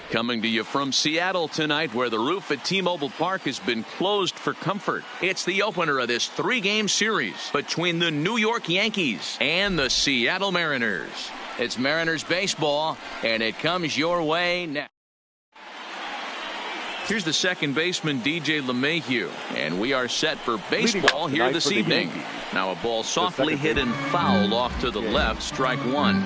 Coming to you from Seattle tonight, where the roof at T-Mobile Park has been closed for comfort. It's the opener of this 3-game series between the New York Yankees and the Seattle Mariners. It's Mariners baseball, and it comes your way now. Here's the second baseman, DJ LeMahieu, and we are set for baseball here this evening. Now a ball softly hit and fouled off to the left, strike one.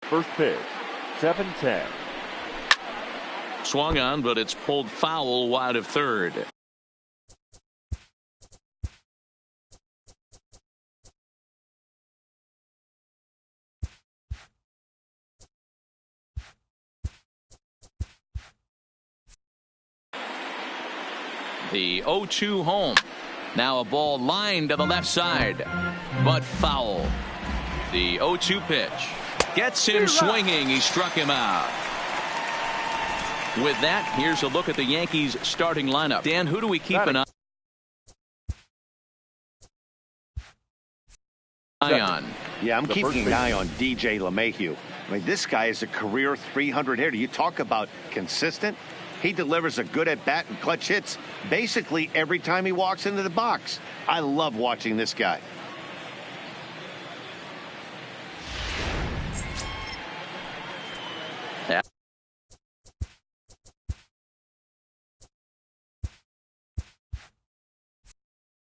First pitch, 7-10. Swung on, but it's pulled foul wide of third. The 0-2 home. Now a ball lined to the left side, but foul. The 0-2 pitch. Gets him swinging. He struck him out. With that, here's a look at the Yankees starting lineup. Dan, who do we keep an eye on? Yeah, I'm keeping an eye on DJ LeMahieu. I mean, this guy is a career 300 hitter. You talk about consistent. He delivers a good at-bat and clutch hits basically every time he walks into the box. I love watching this guy.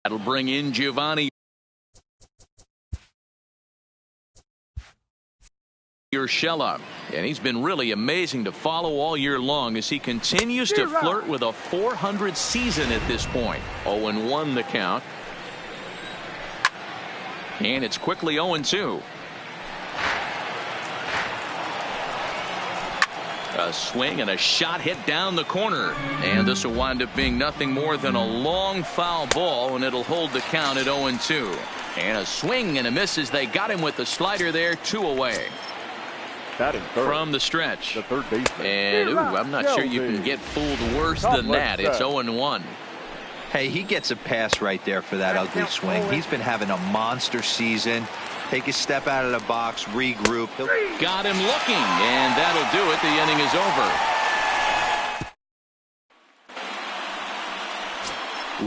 That'll bring in Giovanni Urshela, and he's been really amazing to follow all year long as he continues to flirt with a 400 season at this point. 0-1 the count, and it's quickly 0-2. A swing and a shot hit down the corner, and this will wind up being nothing more than a long foul ball, and it'll hold the count at 0-2. And a swing and a miss as they got him with the slider there, 2 away. From the stretch. The third baseman. And I'm not sure you can get fooled worse than that. It's 0-1. Hey, he gets a pass right there for that ugly swing. He's been having a monster season. Take a step out of the box, regroup. Got him looking, and that'll do it. The inning is over.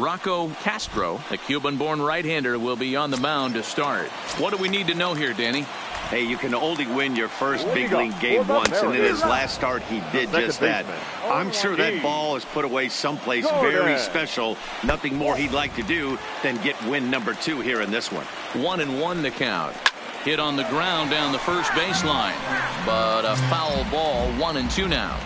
Rocco Castro, a Cuban-born right-hander, will be on the mound to start. What do we need to know here, Danny? Hey, you can only win your first big league game once, and in his last start, he did just that. I'm sure that ball is put away someplace very special. Nothing more he'd like to do than get win number 2 here in this one. 1-1 the count. Hit on the ground down the first baseline, but a foul ball. 1-2 now.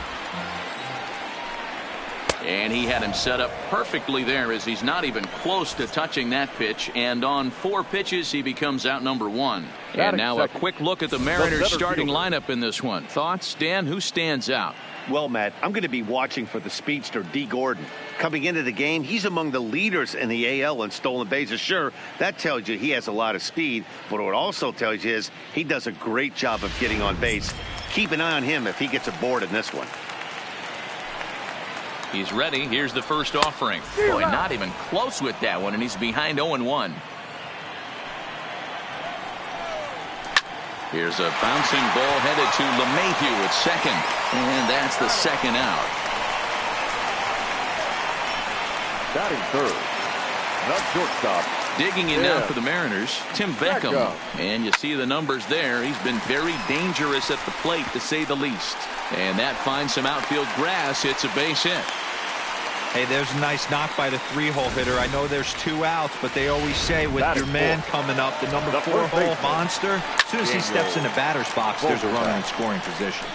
And he had him set up perfectly there, as he's not even close to touching that pitch. And on 4 pitches, he becomes out number 1. And now a quick look at the Mariners starting lineup in this one. Thoughts, Dan? Who stands out? Well, Matt, I'm going to be watching for the speedster, D. Gordon. Coming into the game, he's among the leaders in the AL in stolen bases. Sure, that tells you he has a lot of speed, but what it also tells you is he does a great job of getting on base. Keep an eye on him if he gets aboard in this one. He's ready. Here's the first offering. Boy, not even close with that one, and he's behind 0-1. Here's a bouncing ball headed to LeMahieu at second, and that's the second out. Batting third, not shortstop. Digging in now for the Mariners, Tim Beckham. And you see the numbers there. He's been very dangerous at the plate, to say the least. And that finds some outfield grass. It's a base hit. Hey, there's a nice knock by the 3-hole hitter. I know there's 2 outs, but they always say with your man coming up, the number 4-hole monster, as soon as he steps in the batter's box, there's a runner in scoring position.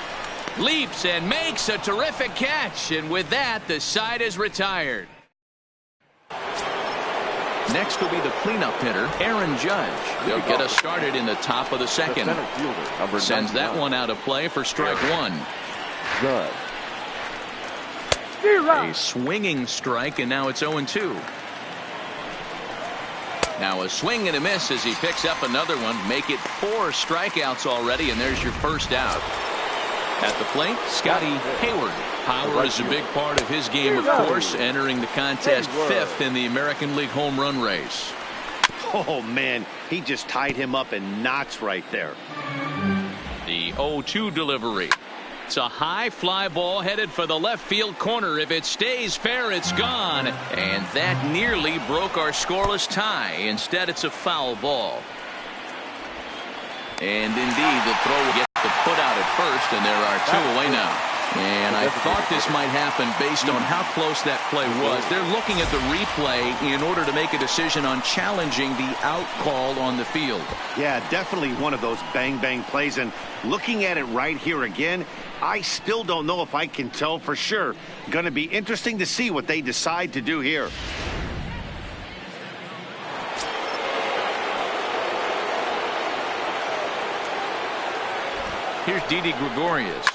Leaps and makes a terrific catch. And with that, the side is retired. Next will be the cleanup hitter, Aaron Judge. He'll get us started in the top of the second. Sends that one out of play for strike one. Judge. A swinging strike, and now it's 0-2. Now a swing and a miss as he picks up another one. Make it 4 strikeouts already, and there's your first out. At the plate, Scotty Hayward. Power is a big part of his game, of course, entering the contest 5th in the American League home run race. Oh, man, he just tied him up in knots right there. The 0-2 delivery. It's a high fly ball headed for the left field corner. If it stays fair, it's gone. And that nearly broke our scoreless tie. Instead, it's a foul ball. And indeed, the throw will get the put out at first, and there are 2 away now. And I thought this might happen based on how close that play was. They're looking at the replay in order to make a decision on challenging the out call on the field. Yeah, definitely one of those bang-bang plays. And looking at it right here again, I still don't know if I can tell for sure. Going to be interesting to see what they decide to do here. Here's Didi Gregorius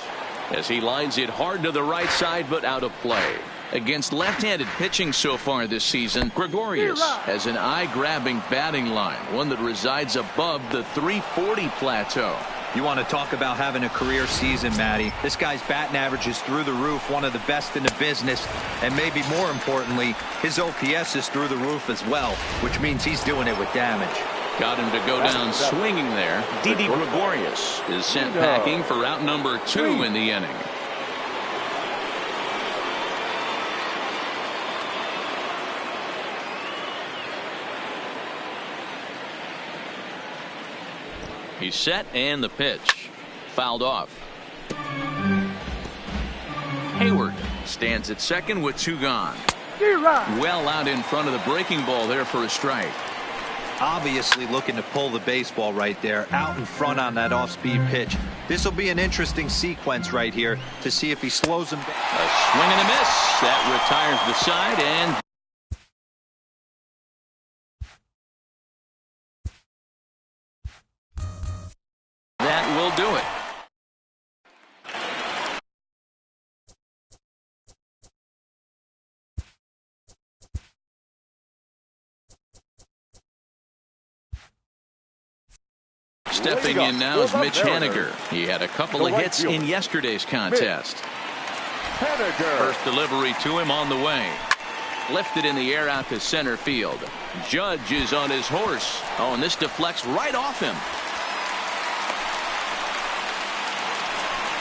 as he lines it hard to the right side, but out of play. Against left-handed pitching so far this season, Gregorius has an eye-grabbing batting line, one that resides above the 340 plateau. You want to talk about having a career season, Matty. This guy's batting average is through the roof, one of the best in the business, and maybe more importantly, his OPS is through the roof as well, which means he's doing it with damage. Got him to go down swinging there. Didi Gregorius is sent packing for out number 2 in the inning. He's set, and the pitch fouled off. Hayward stands at second with 2 gone. Well out in front of the breaking ball there for a strike. Obviously looking to pull the baseball right there, out in front on that off-speed pitch. This will be an interesting sequence right here to see if he slows him down. A swing and a miss. That retires the side, and that will do it. Stepping in now is Mitch Haniger. He had a couple of hits in yesterday's contest. First delivery to him on the way. Lifted in the air out to center field. Judge is on his horse. Oh, and this deflects right off him.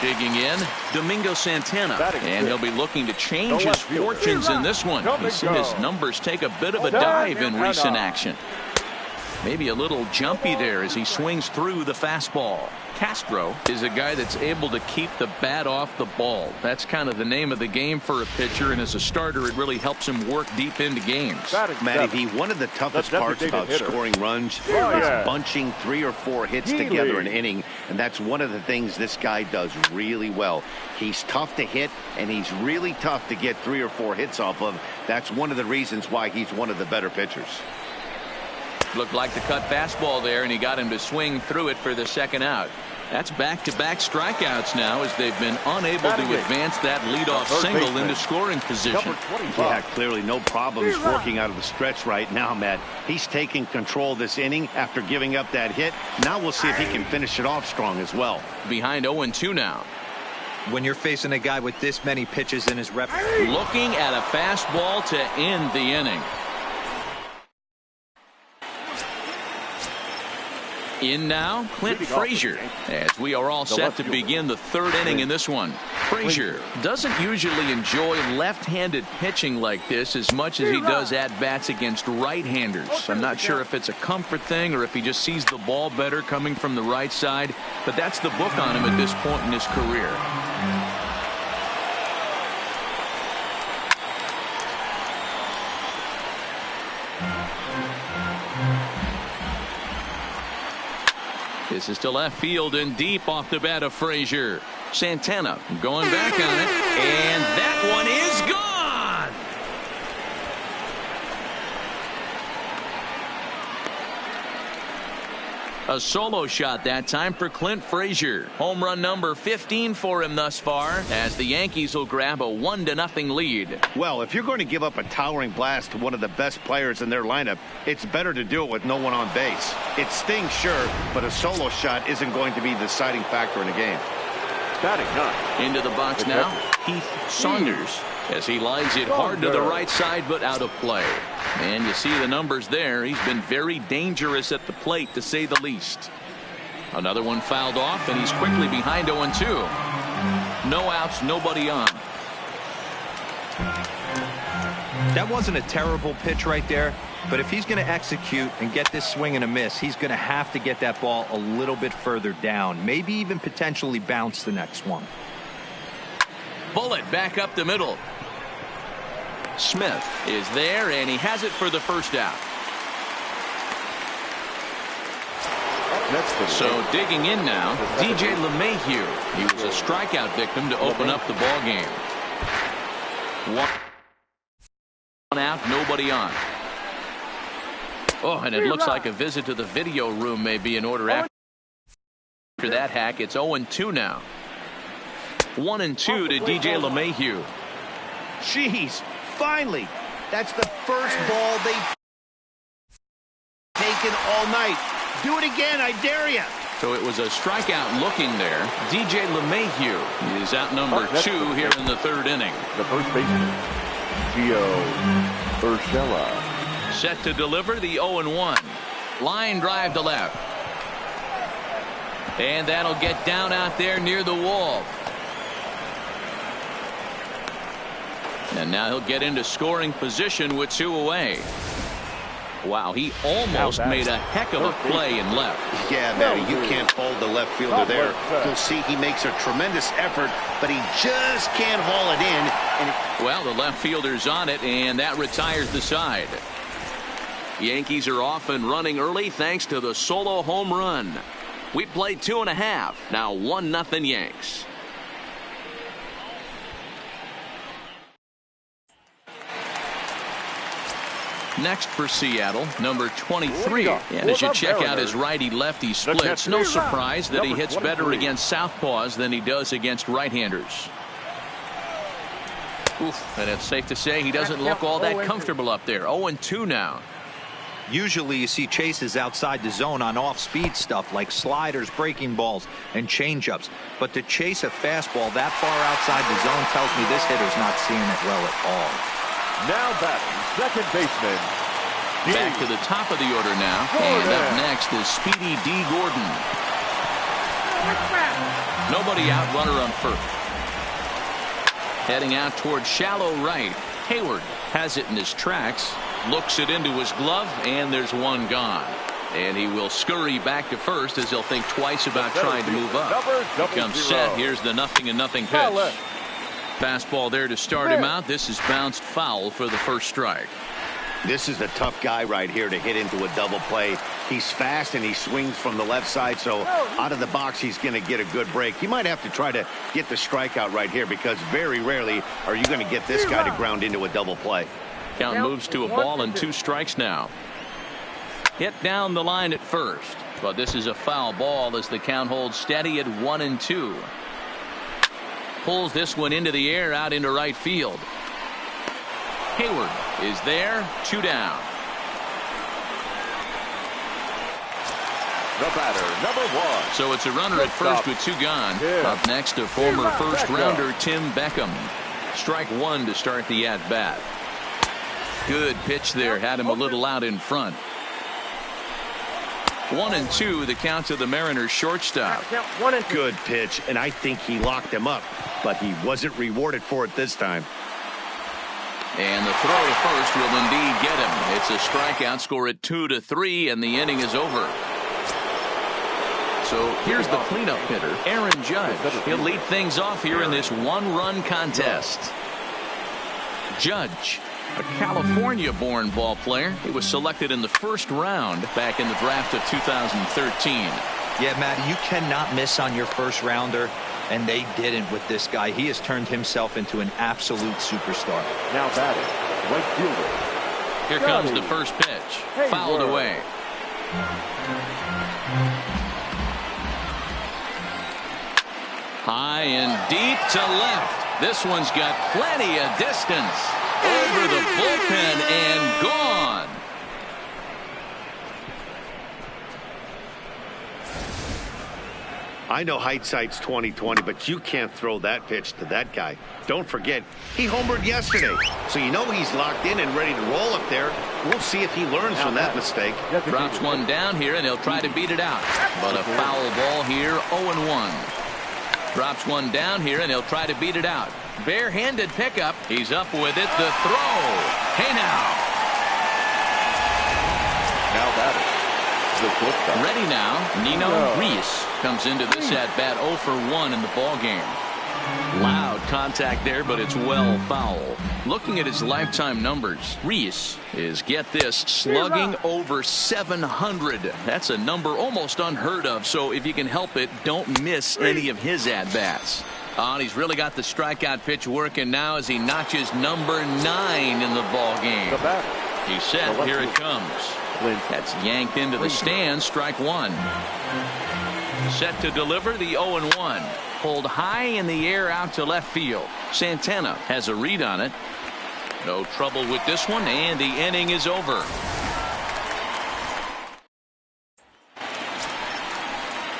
Digging in, Domingo Santana. And he'll be looking to change his fortunes in this one. He's seen his numbers take a bit of a dive in recent action. Maybe a little jumpy there as he swings through the fastball. Castro is a guy that's able to keep the bat off the ball. That's kind of the name of the game for a pitcher, and as a starter, it really helps him work deep into games. Matty, one of the toughest parts about scoring runs is bunching 3 or 4 hits together an inning, and that's one of the things this guy does really well. He's tough to hit, and he's really tough to get 3 or 4 hits off of. That's one of the reasons why he's one of the better pitchers. Looked like the cut fastball there, and he got him to swing through it for the second out. That's back-to-back strikeouts now as they've been unable to advance that leadoff single into scoring position. Yeah, clearly no problems working out of the stretch right now, Matt. He's taking control of this inning after giving up that hit. Now we'll see if he can finish it off strong as well. Behind 0-2 now. When you're facing a guy with this many pitches in his repertoire. Looking at a fastball to end the inning. In now, Clint Frazier, as we are all set to begin the 3rd inning in this one. Frazier doesn't usually enjoy left-handed pitching like this as much as he does at-bats against right-handers. I'm not sure if it's a comfort thing or if he just sees the ball better coming from the right side, but that's the book on him at this point in his career. This is to left field and deep off the bat of Frazier. Santana going back on it, and that one is gone. A solo shot that time for Clint Frazier. Home run number 15 for him thus far, as the Yankees will grab a 1-0 lead. Well, if you're going to give up a towering blast to one of the best players in their lineup, it's better to do it with no one on base. It stings, sure, but a solo shot isn't going to be the deciding factor in a game. Batting ninth. Into the box now, Heath Saunders, as he lines it hard to the right side, but out of play. And you see the numbers there. He's been very dangerous at the plate, to say the least. Another one fouled off, and he's quickly behind 0-2. No outs, nobody on. That wasn't a terrible pitch right there, but if he's going to execute and get this swing and a miss, he's going to have to get that ball a little bit further down, maybe even potentially bounce the next one. Bullet back up the middle. Smith is there, and he has it for the first out. So digging in now, DJ LeMahieu. He was a strikeout victim to open up the ball game. One out, nobody on. Oh, and it looks like a visit to the video room may be in order after that hack. It's 0-2 now. 1-2 to DJ LeMahieu. Jeez, finally. That's the first ball they've taken all night. Do it again, I dare you. So it was a strikeout looking there. DJ LeMahieu is out number 2 here in the third inning. The first baseman, Gio Urshela. Set to deliver the 0-1. Line drive to left. And that'll get down out there near the wall. And now he'll get into scoring position with 2 away. Wow, he almost made a heck of a play in left. Yeah, Matty, you can't hold the left fielder there. You'll see he makes a tremendous effort, but he just can't haul it in. Well, the left fielder's on it, and that retires the side. Yankees are off and running early thanks to the solo home run. We played 2.5. Now 1-0 Yanks. Next for Seattle, number 23. And as you check out his righty-lefty splits, no surprise that he hits better against southpaws than he does against right-handers. And it's safe to say he doesn't look all that comfortable up there. 0-2 now. Usually you see chases outside the zone on off-speed stuff like sliders, breaking balls, and changeups. But to chase a fastball that far outside the zone tells me this hitter's not seeing it well at all. Now batting, second baseman. Back to the top of the order now. And up next is Speedy D. Gordon. Nobody out, runner on first. Heading out towards shallow right. Hayward has it in his tracks. Looks it into his glove, and there's one gone. And he will scurry back to first as he'll think twice about trying to move up. He comes set. Here's the 0-0 pitch. Fastball there to start him out. This is bounced foul for the first strike. This is the tough guy right here to hit into a double play. He's fast and he swings from the left side, so out of the box he's going to get a good break. You might have to try to get the strikeout right here because very rarely are you going to get this guy to ground into a double play. Count moves to a ball and 2 strikes now. Hit down the line at first, but this is a foul ball as the count holds steady at 1-2. Pulls this one into the air out into right field. Hayward is there, 2 down. The batter, number 1. So it's a runner at first with 2 gone. Up next, a former first-rounder, Tim Beckham. Strike 1 to start the at-bat. Good pitch there, had him a little out in front. 1-2, the count to the Mariners shortstop. Good pitch, and I think he locked him up, but he wasn't rewarded for it this time. And the throw to first will indeed get him. It's a strikeout, score at 2-3, and the inning is over. So here's the cleanup hitter, Aaron Judge. He'll lead things off here in this 1-run contest. Judge, a California-born ball player. He was selected in the first round back in the draft of 2013. Yeah, Matt, you cannot miss on your first rounder, and they didn't with this guy. He has turned himself into an absolute superstar. Now batting, right fielder. Here comes the first pitch. Fouled away. High and deep to left. This one's got plenty of distance. Over the bullpen and gone. I know hindsight's 20/20, but you can't throw that pitch to that guy. Don't forget, he homered yesterday, so you know he's locked in and ready to roll up there. We'll see if he learns from that mistake. Drops one down here, and he'll try to beat it out. But a foul ball here, 0-1. Drops one down here, and he'll try to beat it out. Barehanded pickup. He's up with it. The throw. Hey now. Now batter. Ready now. Nino Reese comes into this at bat 0 for 1 in the ball game. Loud contact there, but it's well foul. Looking at his lifetime numbers, Reese is, get this, slugging over 700. That's a number almost unheard of, so if you can help it, don't miss any of his at-bats. And he's really got the strikeout pitch working now as he notches number 9 in the ball game. He's set. Here it comes. That's yanked into the stands. Strike one. Set to deliver the 0-1. Pulled high in the air out to left field. Santana has a read on it. No trouble with this one, and the inning is over.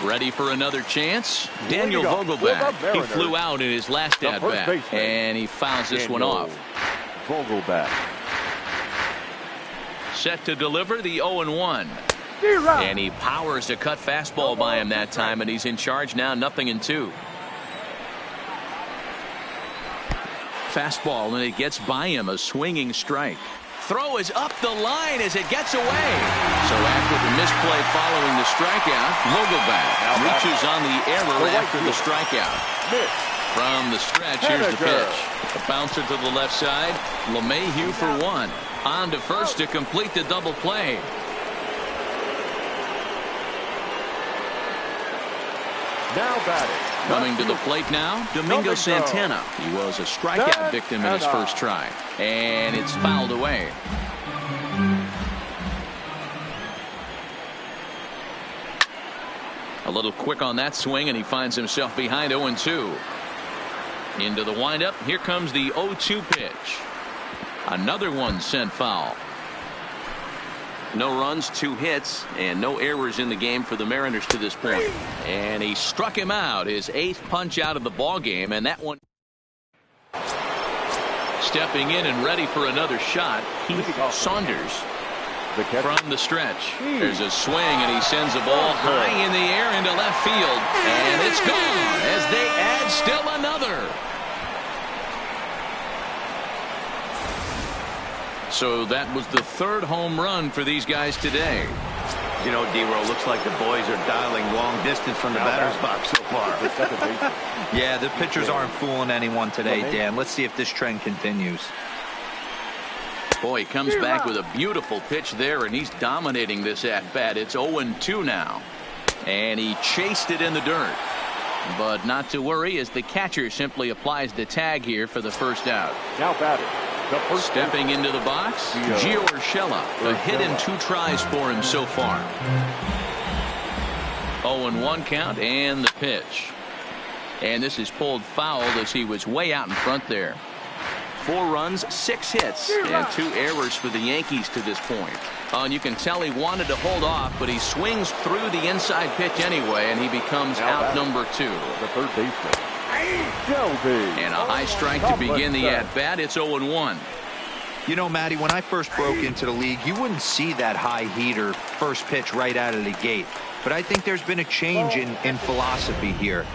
Ready for another chance. Daniel Vogelback. He flew out in his last at bat, and he fouls this one off. Vogelback. Set to deliver the 0-1. And he powers a cut fastball by him that time, and he's in charge now, 0-2. Fastball, and it gets by him, a swinging strike. Throw is up the line as it gets away. So after the misplay following the strikeout, Vogelback reaches on the error after the strikeout. From the stretch, here's the pitch. A bouncer to the left side. LeMahieu for 1. On to first to complete the double play. Now batting. Coming to the plate now, Domingo Santana. He was a strikeout victim in his first try. And it's fouled away. A little quick on that swing, and he finds himself behind 0-2. Into the windup. Here comes the 0-2 pitch. Another one sent foul. No runs, 2 hits, and no errors in the game for the Mariners to this point. And he struck him out, his 8th punch out of the ball game, and that one. Stepping in and ready for another shot, Heath Saunders. From the stretch, there's a swing, and he sends a ball high in the air into left field, and it's gone as they add still another. So that was the 3rd home run for these guys today. You know, D-Row, looks like the boys are dialing long distance from the batter's box so far. Yeah, the pitchers aren't fooling anyone today, Dan. Let's see if this trend continues. Boy, he comes back with a beautiful pitch there, and he's dominating this at-bat. It's 0-2 now. And he chased it in the dirt. But not to worry, as the catcher simply applies the tag here for the first out. Now batting. Stepping into the box, Gio Urshela. A hit in 2 tries for him so far. 0-1 count, and the pitch. And this is pulled foul as he was way out in front there. 4 runs, 6 hits, and 2 errors for the Yankees to this point. And you can tell he wanted to hold off, but he swings through the inside pitch anyway, and he becomes out number 2. The third baseman. And a high strike to begin the at-bat. It's 0-1. You know, Matty, when I first broke into the league, you wouldn't see that high heater first pitch right out of the gate. But I think there's been a change in philosophy here.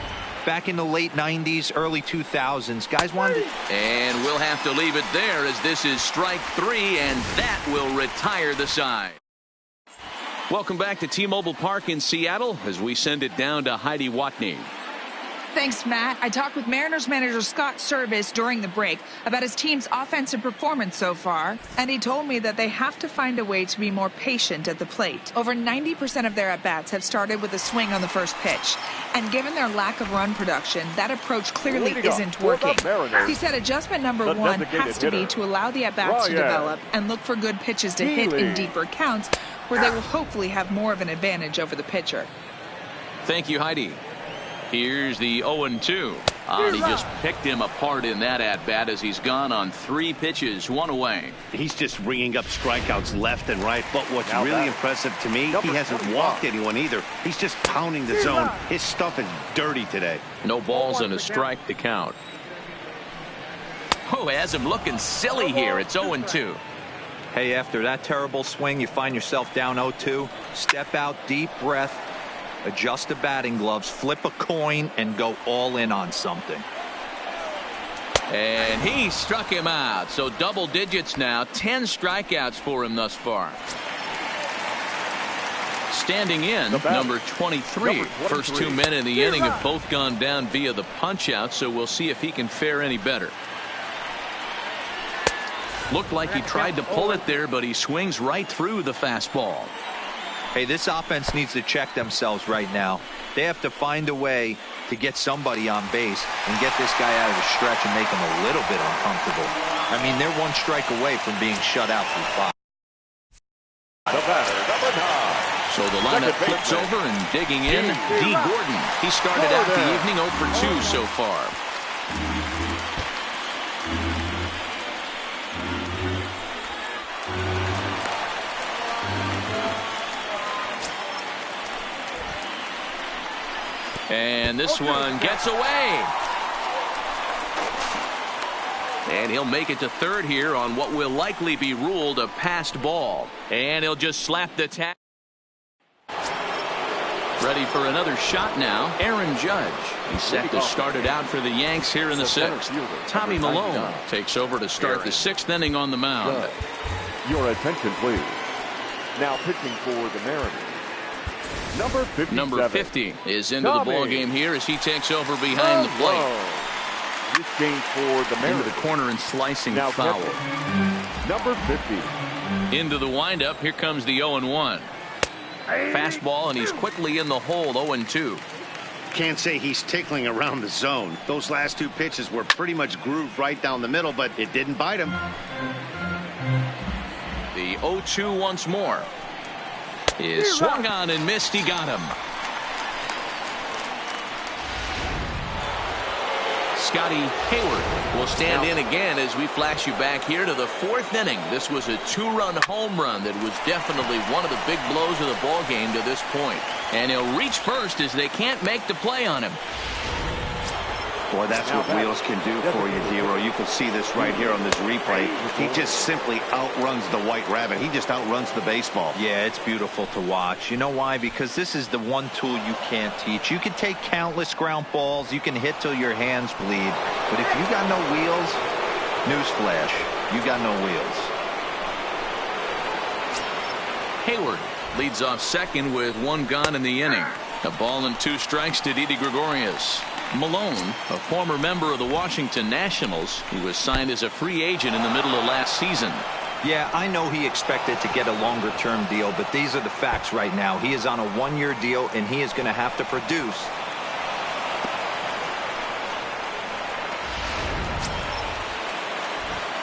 Back in the late 90s, early 2000s, guys wanted to... And we'll have to leave it there as this is strike 3, and that will retire the side. Welcome back to T-Mobile Park in Seattle as we send it down to Heidi Watney. Thanks, Matt. I talked with Mariners manager Scott Service during the break about his team's offensive performance so far, and he told me that they have to find a way to be more patient at the plate. Over 90% of their at-bats have started with a swing on the first pitch, and given their lack of run production, that approach clearly isn't working. He said adjustment number one has to be to allow the at-bats to develop and look for good pitches to hit in deeper counts, where they will hopefully have more of an advantage over the pitcher. Thank you, Heidi. Here's the 0-2. And he just picked him apart in that at-bat as he's gone on 3 pitches, 1 away. He's just ringing up strikeouts left and right. But what's really impressive to me, he hasn't walked anyone either. He's just pounding the zone. His stuff is dirty today. No balls and a strike to count. Oh, has him looking silly here. It's 0-2. Hey, after that terrible swing, you find yourself down 0-2. Step out, deep breath. Adjust the batting gloves, flip a coin, and go all in on something. And he struck him out. So double digits now. 10 strikeouts for him thus far. Standing in, number 23. First 2 men in the inning have both gone down via the punch-out, so we'll see if he can fare any better. Looked like he tried to pull it there, but he swings right through the fastball. Hey, this offense needs to check themselves right now. They have to find a way to get somebody on base and get this guy out of the stretch and make him a little bit uncomfortable. I mean, they're 1 strike away from being shut out through 5. The batter, number 9. So the lineup flips over and digging in, D. Gordon. He started out the evening 0 for 2 so far. And this one gets away. And he'll make it to third here on what will likely be ruled a passed ball. And he'll just slap the tag. Ready for another shot now, Aaron Judge. He's set to start it out for the Yanks here in the 6th. Tommy Malone takes over to start the 6th inning on the mound. Your attention, please. Now pitching for the Mariners. Number 50 is into the ball game here as he takes over behind the plate. This game for the Mariners. Into the corner and slicing now foul. Number 50. Into the windup. Here comes the 0-1. Fastball, and he's quickly in the hole. 0-2. Can't say he's tickling around the zone. Those last 2 pitches were pretty much grooved right down the middle, but it didn't bite him. The 0-2 once more. Is swung on and missed. He got him. Scotty Hayward will stand in again as we flash you back here to the 4th inning. This was a 2-run home run that was definitely one of the big blows of the ball game to this point. And he'll reach first as they can't make the play on him. Boy, that's what wheels can do for you, Dero. You can see this right here on this replay. He just simply outruns the white rabbit. He just outruns the baseball. Yeah, it's beautiful to watch. You know why? Because this is the one tool you can't teach. You can take countless ground balls. You can hit till your hands bleed. But if you got no wheels, newsflash, you got no wheels. Hayward leads off second with 1 gone in the inning. A ball and 2 strikes to Didi Gregorius. Malone, a former member of the Washington Nationals, he was signed as a free agent in the middle of last season. Yeah, I know he expected to get a longer-term deal, but these are the facts right now. He is on a 1-year deal, and he is going to have to produce.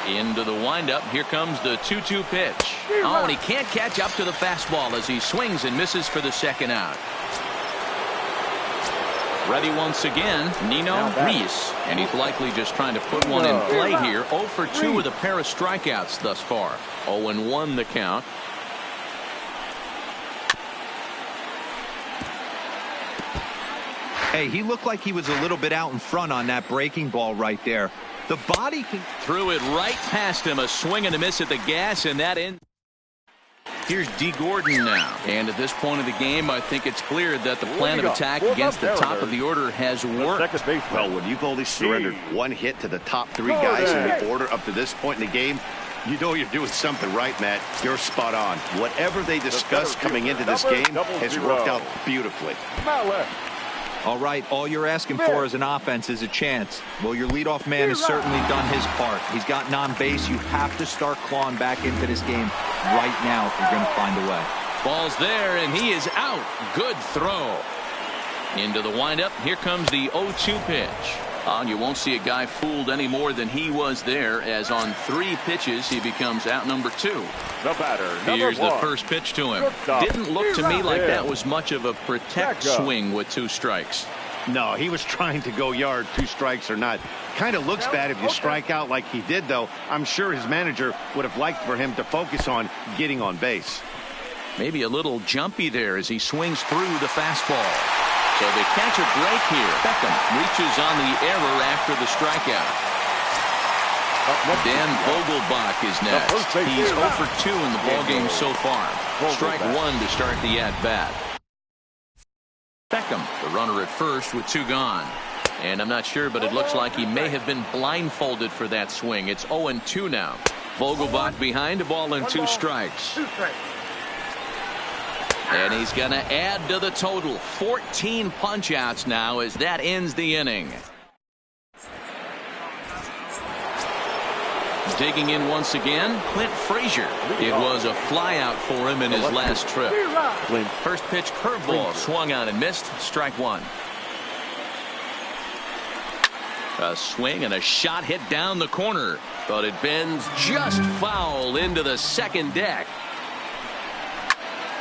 Into the windup. Here comes the 2-2 pitch. Oh, and he can't catch up to the fastball as he swings and misses for the 2nd out. Ready once again, Nino Reese. And he's likely just trying to put one in play here. 0 for 2 with a pair of strikeouts thus far. 0-1 the count. Hey, he looked like he was a little bit out in front on that breaking ball right there. The body can... Threw it right past him. A swing and a miss at the gas, and that ends. Here's D. Gordon now. And at this point of the game, I think it's clear that the plan of attack against the top of the order has worked. Well, when you've only surrendered 1 hit to the top 3 guys in the order up to this point in the game, you know you're doing something right, Matt. You're spot on. Whatever they discussed coming into this game has worked out beautifully. All right, all you're asking for as an offense is a chance. Well, your leadoff man has certainly done his part. He's gotten on base. You have to start clawing back into this game right now if you're going to find a way. Ball's there, and he is out. Good throw. Into the windup. Here comes the 0-2 pitch. You won't see a guy fooled any more than he was there, as on 3 pitches he becomes out number 2. The batter, Here's the 1. first pitch to him. Didn't look to me like that was much of a protect swing with 2 strikes. No, he was trying to go yard, 2 strikes or not. Kind of looks bad if you strike out like he did, though. I'm sure his manager would have liked for him to focus on getting on base. Maybe a little jumpy there as he swings through the fastball. So they catch a break here. Beckham reaches on the error after the strikeout. Dan Vogelbach is next. He's 0 for 2 in the ballgame so far. Strike 1 to start the at-bat. Beckham, the runner at first with 2 gone. And I'm not sure, but it looks like he may have been blindfolded for that swing. It's 0-2 now. Vogelbach behind, a ball and 2 strikes. And he's going to add to the total. 14 punch-outs now as that ends the inning. Digging in once again, Clint Frazier. It was a flyout for him in his last trip. First pitch curveball swung on and missed. Strike 1. A swing and a shot hit down the corner, but it bends just foul into the second deck.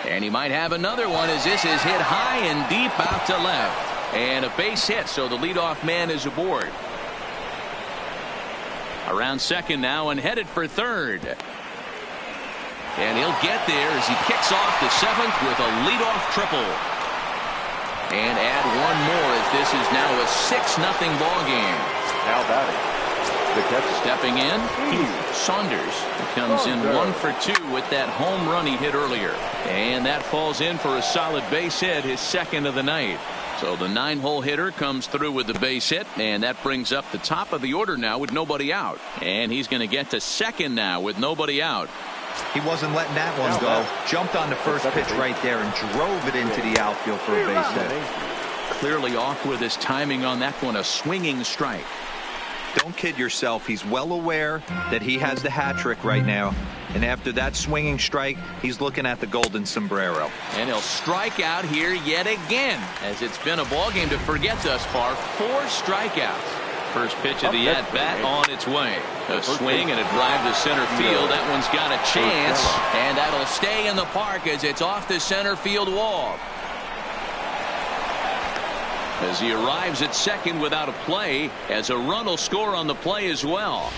And he might have another one as this is hit high and deep out to left. And a base hit, so the leadoff man is aboard. Around second now and headed for third. And he'll get there as he kicks off the 7th with a leadoff triple. And add one more as this is now a 6-0 ball game. Now batting. Stepping in, Saunders comes in 1 for 2 with that home run he hit earlier. And that falls in for a solid base hit, his 2nd of the night. So the 9-hole hitter comes through with the base hit, and that brings up the top of the order now with nobody out. And he's going to get to 2nd now with nobody out. He wasn't letting that one go. Jumped on the first pitch right there and drove it into the outfield for a base hit. Clearly off with his timing on that one, a swinging strike. Don't kid yourself. He's well aware that he has the hat trick right now. And after that swinging strike, he's looking at the golden sombrero. And he'll strike out here yet again, as it's been a ball game to forget thus far. 4 strikeouts. First pitch of the at-bat on its way. A swing and a drive to center field. That one's got a chance, and that'll stay in the park as it's off the center field wall. As he arrives at second without a play, as a run will score on the play as well.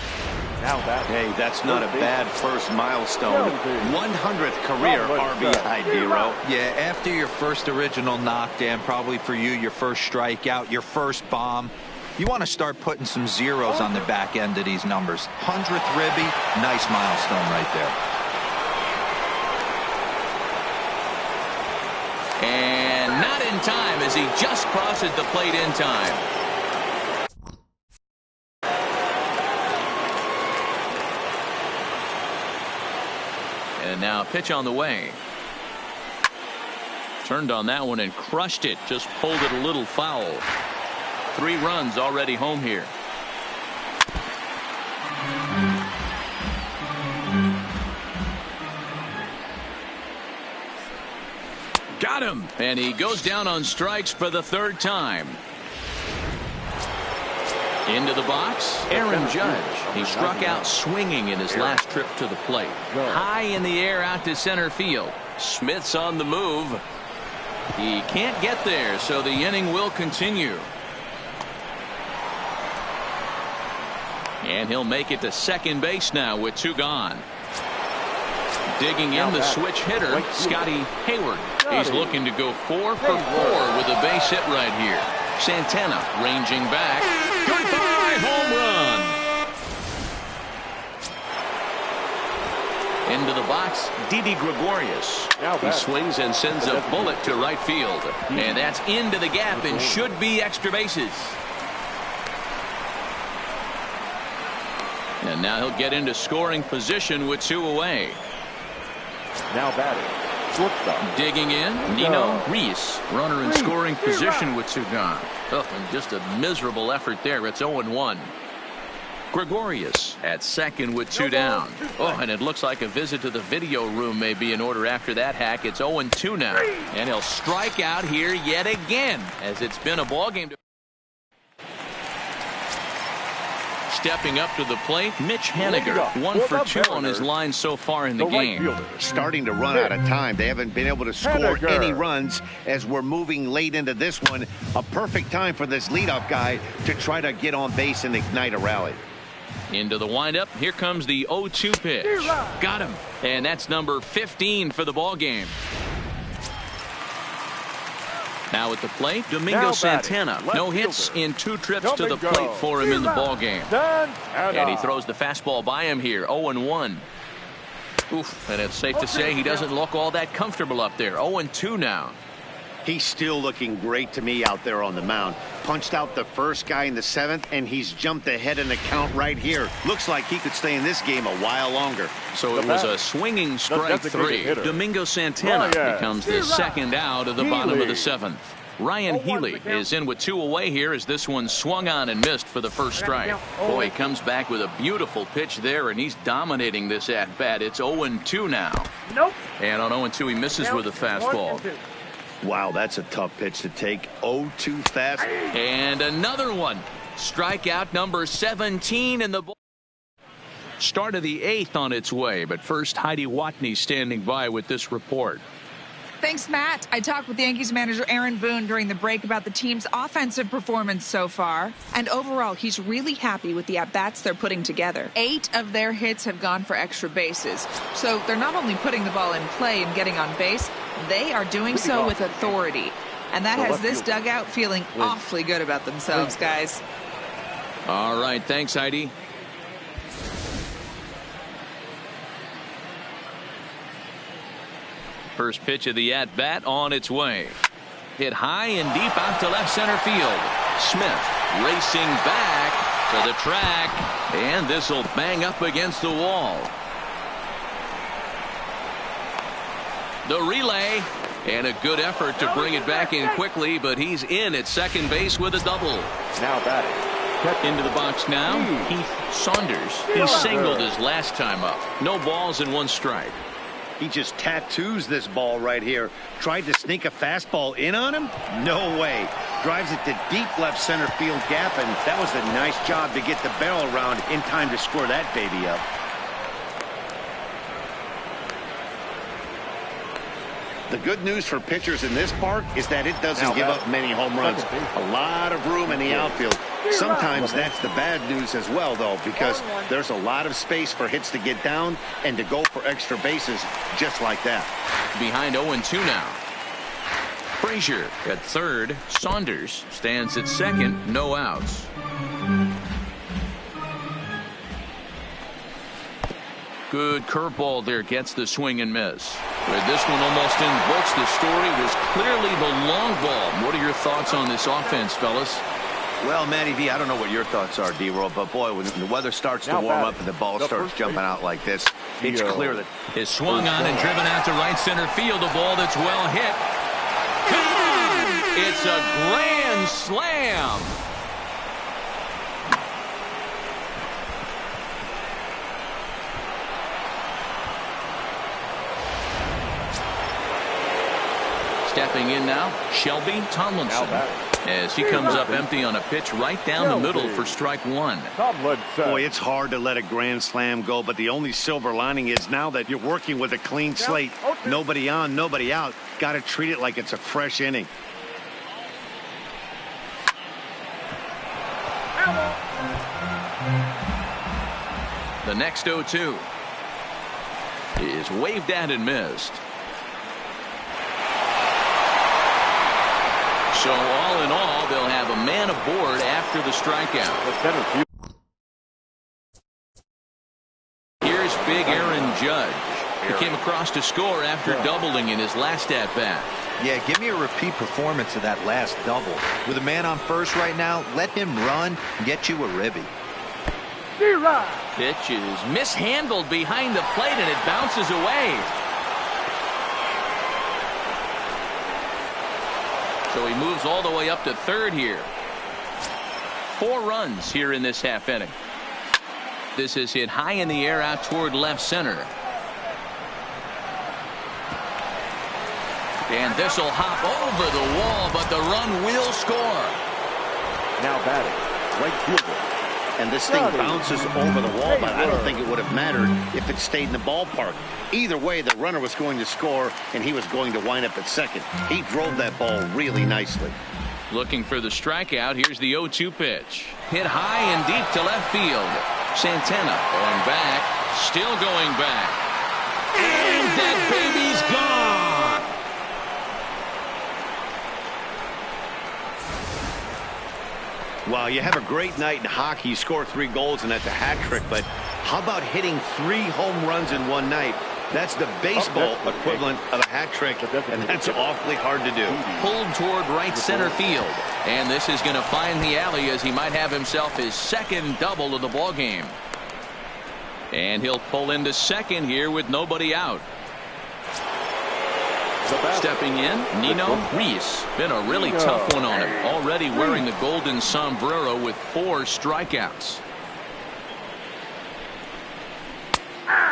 Hey, that's not a bad first milestone. 100th career RBI, D-Row. Yeah, after your first original knockdown, probably for you, your first strikeout, your first bomb, you want to start putting some zeros on the back end of these numbers. 100th ribby, nice milestone right there. And not in time as he just crosses the plate in time. And now a pitch on the way. Turned on that one and crushed it. Just pulled it a little foul. 3 runs already home here. Got him, and he goes down on strikes for the 3rd time. Into the box, Aaron Judge. He struck out swinging in his last trip to the plate. High in the air out to center field. Smith's on the move. He can't get there, so the inning will continue. And he'll make it to second base now with 2 gone. Digging in the switch hitter, Scotty Hayward. He's looking to go 4 for 4 with a base hit right here. Santana ranging back. Goodbye, home run. Into the box, Didi Gregorius. He swings and sends a bullet to right field. And that's into the gap and should be extra bases. And now he'll get into scoring position with 2 away. Now batting, Shortstop. Digging in, Nino Reese. Runner in scoring position with 2 gone. Oh, and just a miserable effort there. It's 0-1. Gregorius at second with 2 down. Oh, and it looks like a visit to the video room may be in order after that hack. It's 0-2 now. And he'll strike out here yet again, as it's been a ball game. Stepping up to the plate, Mitch Haniger. 1 for 2 on his line so far in the game. Starting to run out of time. They haven't been able to score any runs as we're moving late into this one. A perfect time for this leadoff guy to try to get on base and ignite a rally. Into the windup. Here comes the 0-2 pitch. Got him. And that's number 15 for the ball game. Now at the plate, Domingo Santana. No hits in 2 trips to the plate for him in the ball game. And he throws the fastball by him here. 0-1. Oof, and it's safe to say he doesn't look all that comfortable up there. 0-2 now. He's still looking great to me out there on the mound. Punched out the first guy in the 7th, and he's jumped ahead in the count right here. Looks like he could stay in this game a while longer. So it was a swinging strike 3. Domingo Santana becomes the second out of the bottom of the 7th. Ryan Healy is in with 2 away here as this one swung on and missed for the first strike. Boy, he comes back with a beautiful pitch there, and he's dominating this at-bat. It's 0-2 now. And on 0-2, he misses with a fastball. Wow, that's a tough pitch to take. 0-2 fast. And another one. Strikeout number 17 in the ball. Start of the 8th on its way, but first Heidi Watney standing by with this report. Thanks, Matt. I talked with Yankees manager Aaron Boone during the break about the team's offensive performance so far. And overall, he's really happy with the at-bats they're putting together. 8 of their hits have gone for extra bases. So they're not only putting the ball in play and getting on base, they are doing so with authority. And that has this dugout feeling awfully good about themselves, guys. All right, thanks, Heidi. First pitch of the at-bat on its way. Hit high and deep out to left center field. Smith racing back to the track, and this will bang up against the wall. The relay, and a good effort to bring it back in quickly, but he's in at second base with a double. Now batting. Into the box now, Heath Saunders. He singled his last time up. No balls and 1 strike. He just tattoos this ball right here. Tried to sneak a fastball in on him? No way. Drives it to deep left center field gap, and that was a nice job to get the barrel around in time to score that baby up. The good news for pitchers in this park is that it doesn't give up many home runs. A lot of room in the outfield. Sometimes that's the bad news as well, though, because there's a lot of space for hits to get down and to go for extra bases just like that. Behind 0-2 now. Frazier at third. Saunders stands at second. No outs. Good curveball there, gets the swing and miss. But this one almost in books. The story was clearly the long ball. What are your thoughts on this offense, fellas? Well, MLBThe, I don't know what your thoughts are, D-Roll, but boy, when the weather starts to warm up and the ball starts jumping out like this, it's clear that is swung on and driven out to right center field. A ball that's well hit. It's a grand slam. Stepping in now, Shelby Tomlinson, as he comes up empty on a pitch right down the middle for strike 1. Boy, it's hard to let a grand slam go, but the only silver lining is now that you're working with a clean slate. Nobody on, nobody out. Got to treat it like it's a fresh inning. The next 0-2 is waved at and missed. So all in all, they'll have a man aboard after the strikeout. Here's big Aaron Judge. He came across to score after doubling in his last at-bat. Yeah, give me a repeat performance of that last double. With a man on first right now, let him run and get you a ribby. Pitch is mishandled behind the plate, and it bounces away. So he moves all the way up to third here. 4 runs here in this half inning. This is hit high in the air out toward left center. And this will hop over the wall, but the run will score. Now batting, right fielder. And this thing bounces over the wall, but I don't think it would have mattered if it stayed in the ballpark. Either way, the runner was going to score, and he was going to wind up at second. He drove that ball really nicely. Looking for the strikeout. Here's the 0-2 pitch. Hit high and deep to left field. Santana going back, still going back. And that baby's gone. Well, you have a great night in hockey. You score 3 goals, and that's a hat trick. But how about hitting 3 home runs in one night? That's the baseball equivalent of a hat trick, and that's awfully hard to do. Pulled toward right center field. And this is going to find the alley as he might have himself his second double of the ball game. And he'll pull into second here with nobody out. Stepping in, Nino Reese. Been a really tough one on him. Already wearing the golden sombrero with 4 strikeouts.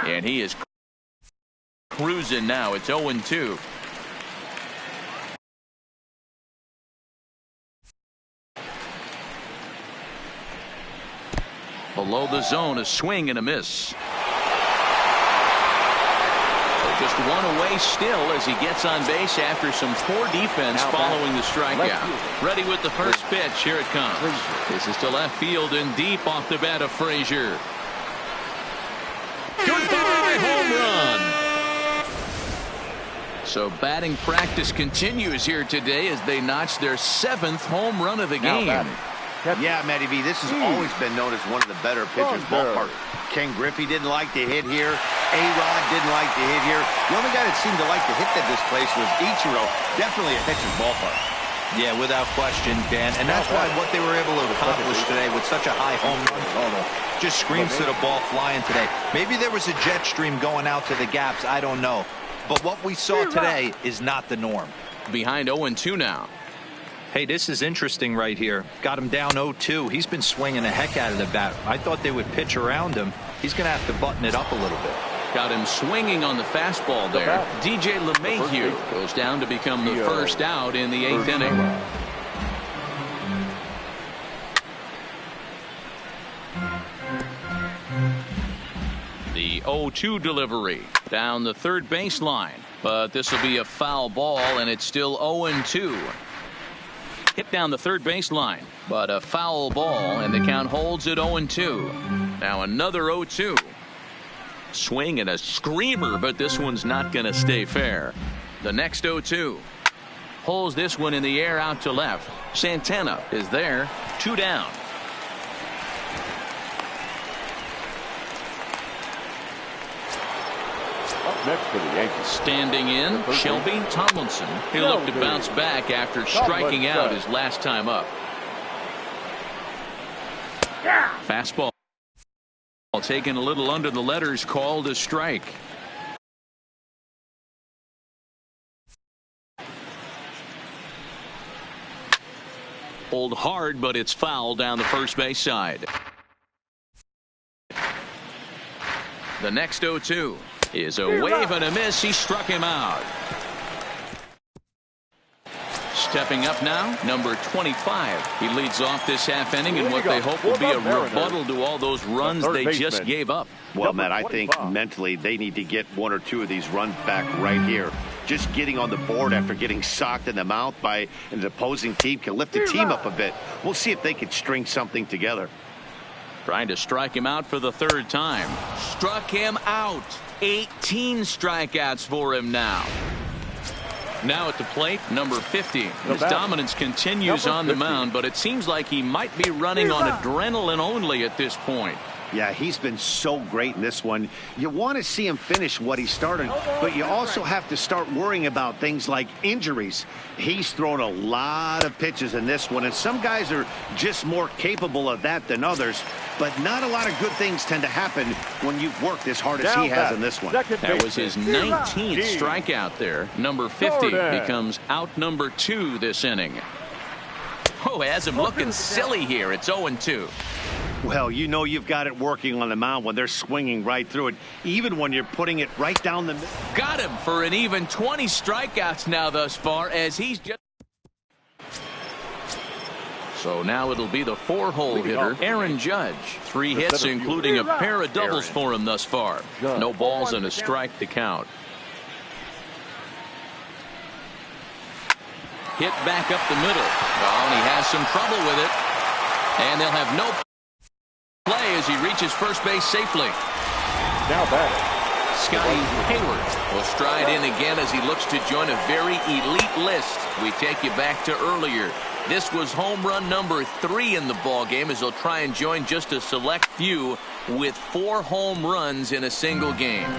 And he is cruising now. It's 0-2. Below the zone, a swing and a miss. Just 1 away still as he gets on base after some poor defense following the strikeout. Ready with the first pitch. Here it comes. This is to left field and deep off the bat of Frazier. Goodbye, home run. So batting practice continues here today as they notch their 7th home run of the game. Yeah, MLBThe, this has always been known as one of the better pitchers' ballpark. Ken Griffey didn't like to hit here. A-Rod didn't like to hit here. The only guy that seemed to like to hit at this place was Ichiro. Definitely a pitcher's ballpark. Yeah, without question, Dan. And that's why what they were able to accomplish today with such a high home run total just screams to the ball flying today. Maybe there was a jet stream going out to the gaps. I don't know. But what we saw today is not the norm. Behind 0-2 now. Hey, this is interesting right here. Got him down 0-2. He's been swinging the heck out of the bat. I thought they would pitch around him. He's going to have to button it up a little bit. Got him swinging on the fastball there. DJ LeMahieu goes down to become the first out in the 8th inning. The 0-2 delivery down the third baseline. But this will be a foul ball, and it's still 0-2. Hit down the third baseline, but a foul ball, and the count holds at 0-2. Now another 0-2. Swing and a screamer, but this one's not going to stay fair. The next 0-2. Pulls this one in the air out to left. Santana is there. 2 down. Next for the Yankees. Standing in, Shelby Tomlinson. He'll look to bounce back after striking out his last time up. Fastball taken a little under the letters, called a strike. Pulled hard, but it's foul down the first base side. The next 0-2 is a wave and a miss. He struck him out. Stepping up now, number 25. He leads off this half inning in what they hope will be a rebuttal to all those runs they just gave up. Well, Matt, I think mentally they need to get 1 or 2 of these runs back right here. Just getting on the board after getting socked in the mouth by an opposing team can lift the team up a bit. We'll see if they can string something together. Trying to strike him out for the 3rd time. Struck him out. 18 strikeouts for him now. Now at the plate, number 50. His dominance continues on the mound, but it seems like he might be running on adrenaline only at this point. Yeah, he's been so great in this one. You want to see him finish what he started, but you also have to start worrying about things like injuries. He's thrown a lot of pitches in this one, and some guys are just more capable of that than others, but not a lot of good things tend to happen when you've worked as hard as he has in this one. That was his 19th strikeout there. Number 50 becomes out number 2 this inning. Oh, has him looking silly here. It's 0-2. Well, you know you've got it working on the mound when they're swinging right through it, even when you're putting it right down the middle. Got him for an even 20 strikeouts now thus far, as he's just... So now it'll be the 4-hole hitter, Aaron Judge. 3 hits, including a pair of doubles for him thus far. No balls and a strike to count. Hit back up the middle. Oh, and he has some trouble with it. And they'll have no play as he reaches first base safely. Now back. Scotty Hayward will stride in again as he looks to join a very elite list. We take you back to earlier. This was home run number 3 in the ball game, as they'll try and join just a select few with 4 home runs in a single game.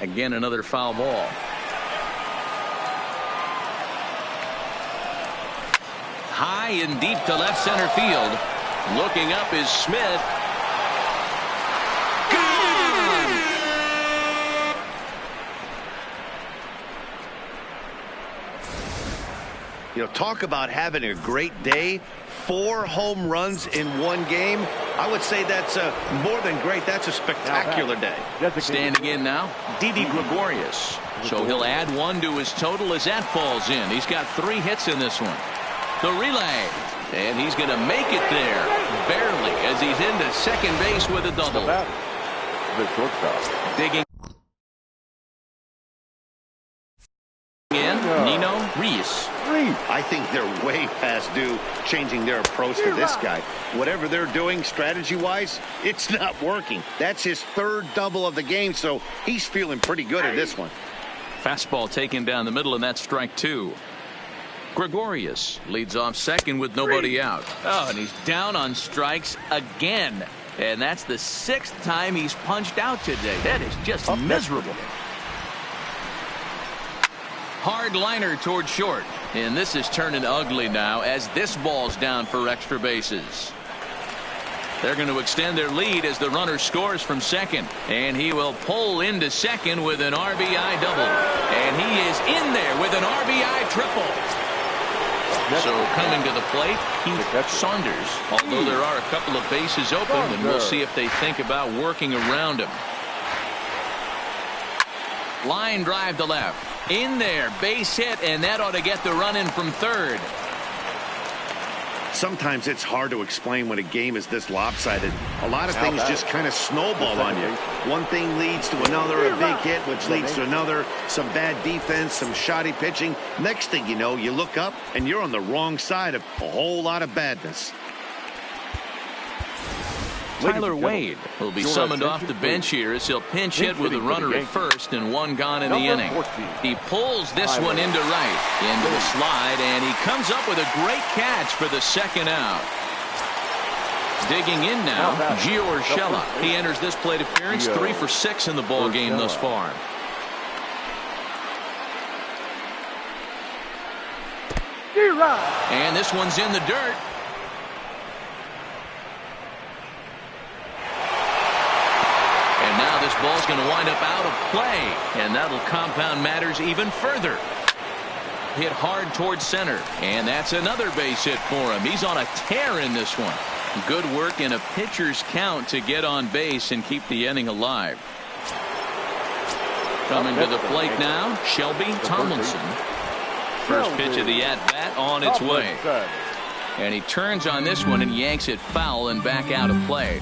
Again, another foul ball. High and deep to left center field. Looking up is Smith. Gone! You know, talk about having a great day. 4 home runs in one game. I would say that's more than great. That's a spectacular day. Standing in now, Didi Gregorius. So he'll add 1 to his total as that falls in. He's got 3 hits in this one. The relay. And he's going to make it there. Barely, as he's into second base with a double. The shortstop. Digging in, Nino Reese. I think they're way past due changing their approach to this guy. Whatever they're doing strategy-wise, it's not working. That's his 3rd double of the game, so he's feeling pretty good at this one. Fastball taken down the middle, and that's strike 2. Gregorius leads off second with nobody out. Oh, and he's down on strikes again. And that's the 6th time he's punched out today. That is just miserable. Hard liner toward short. And this is turning ugly now as this ball's down for extra bases. They're going to extend their lead as the runner scores from second. And he will pull into second with an RBI double. And he is in there with an RBI triple. So coming to the plate, Keith Saunders. Although there are a couple of bases open, and we'll see if they think about working around him. Line drive to left. In there, base hit, and that ought to get the run in from third. Sometimes it's hard to explain when a game is this lopsided. A lot of things just kind of snowball on you. One thing leads to another, a big hit, which leads to another, some bad defense, some shoddy pitching. Next thing you know, you look up and you're on the wrong side of a whole lot of badness. Tyler Wade will be summoned off the bench here as he'll pinch hit with a runner at first and 1 gone in the inning. He pulls this one into right, into the slide, and he comes up with a great catch for the 2nd out. Digging in now, Gio Urshela. He enters this plate appearance 3 for 6 in the ball game thus far. And this one's in the dirt. This ball's going to wind up out of play, and that'll compound matters even further. Hit hard towards center, and that's another base hit for him. He's on a tear in this one. Good work in a pitcher's count to get on base and keep the inning alive. Coming to the plate now, Shelby Tomlinson. First pitch of the at-bat on its way. And he turns on this one and yanks it foul and back out of play.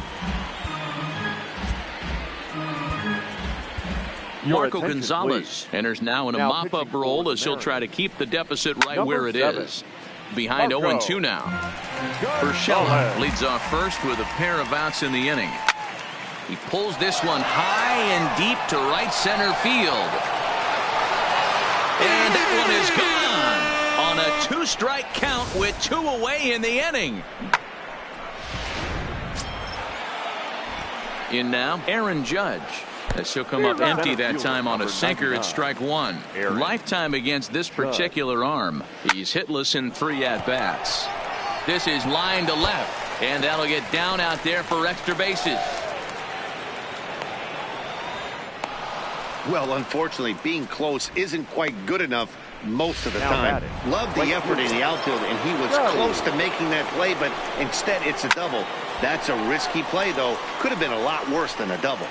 Marco Gonzalez enters now in a mop-up role as he'll try to keep the deficit right where it is. Behind 0-2 now. Urshela leads off first with a pair of outs in the inning. He pulls this one high and deep to right center field. And that one is gone on a two-strike count with 2 away in the inning. In now, Aaron Judge. As he'll come up empty that time on a sinker at strike 1. Lifetime against this particular arm. He's hitless in 3 at-bats. This is line to left, and that'll get down out there for extra bases. Well, unfortunately, being close isn't quite good enough most of the time. Love the effort in the outfield, and he was close to making that play, but instead it's a double. That's a risky play, though. Could have been a lot worse than a double.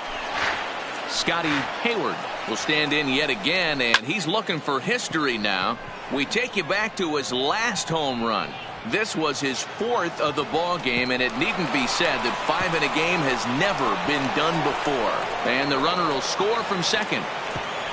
Scotty Hayward will stand in yet again, and he's looking for history now. We take you back to his last home run. This was his 4th of the ball game, and it needn't be said that 5 in a game has never been done before. And the runner will score from second.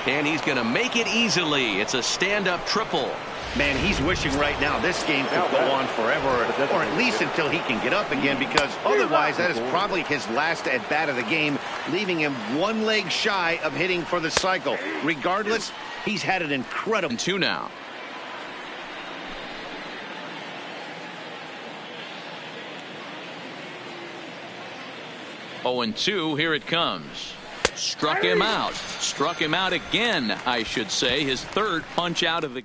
And he's going to make it easily. It's a stand-up triple. Man, he's wishing right now this game could go on forever, or at least until he can get up again, because otherwise that is probably his last at-bat of the game, leaving him 1 leg shy of hitting for the cycle. Regardless, he's had an incredible 2 now. Oh, and 2, here it comes. Struck him out. Struck him out again, I should say. His 3rd punch out of the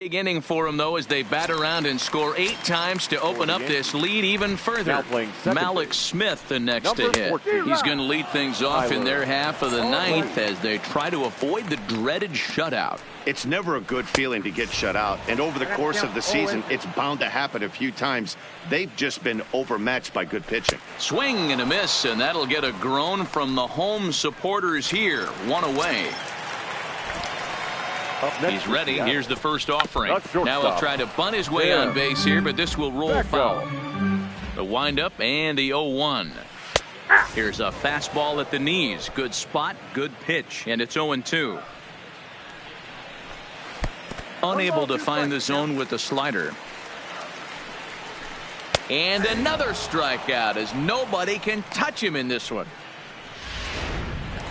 big inning for him, though, as they bat around and score 8 times to open up this lead even further. Malik Smith the next to hit. He's going to lead things off in their half of the 9th as they try to avoid the dreaded shutout. It's never a good feeling to get shut out, and over the course of the season, it's bound to happen a few times. They've just been overmatched by good pitching. Swing and a miss, and that'll get a groan from the home supporters here. 1 away. He's ready. Here's the first offering. Now he'll try to bunt his way on base here, but this will roll foul. The windup and the 0-1. Here's a fastball at the knees. Good spot, good pitch, and it's 0-2. Unable to find the zone with the slider. And another strikeout as nobody can touch him in this one.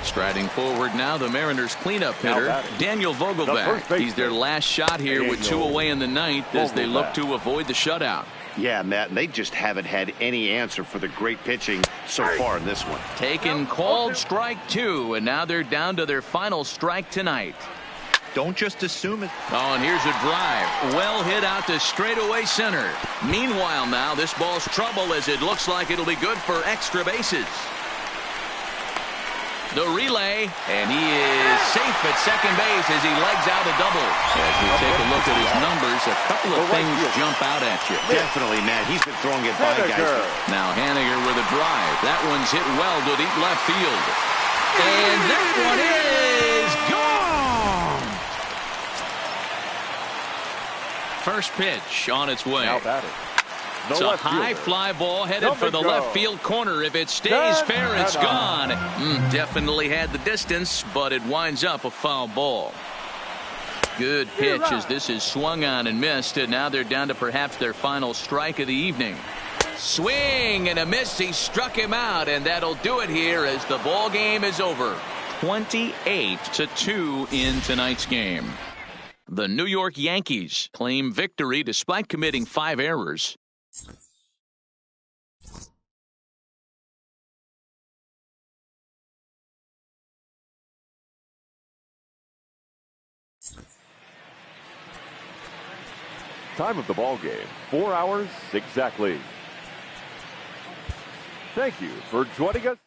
Striding forward now, the Mariners cleanup hitter, Daniel Vogelbach. He's their last shot here with 2 away in the 9th as they look to avoid the shutout. Yeah, Matt, they just haven't had any answer for the great pitching so far in this one. Taken called strike 2, and now they're down to their final strike tonight. Don't just assume it. Oh, and here's a drive. Well hit out to straightaway center. Meanwhile now, this ball's trouble as it looks like it'll be good for extra bases. The relay, and he is safe at second base as he legs out a double. As we take a look at his numbers, a couple of things jump out at you. Definitely, man. He's been throwing it by guys. Now Haniger with a drive. That one's hit well to deep left field. And that one is gone. First pitch on its way. It's a high fly ball headed for the left field corner. If it stays fair, it's gone. Definitely had the distance, but it winds up a foul ball. Good pitch as this is swung on and missed, and now they're down to perhaps their final strike of the evening. Swing and a miss. He struck him out, and that'll do it here as the ball game is over. 28-2 in tonight's game. The New York Yankees claim victory despite committing 5 errors. Time of the ball game, 4 hours exactly. Thank you for joining us.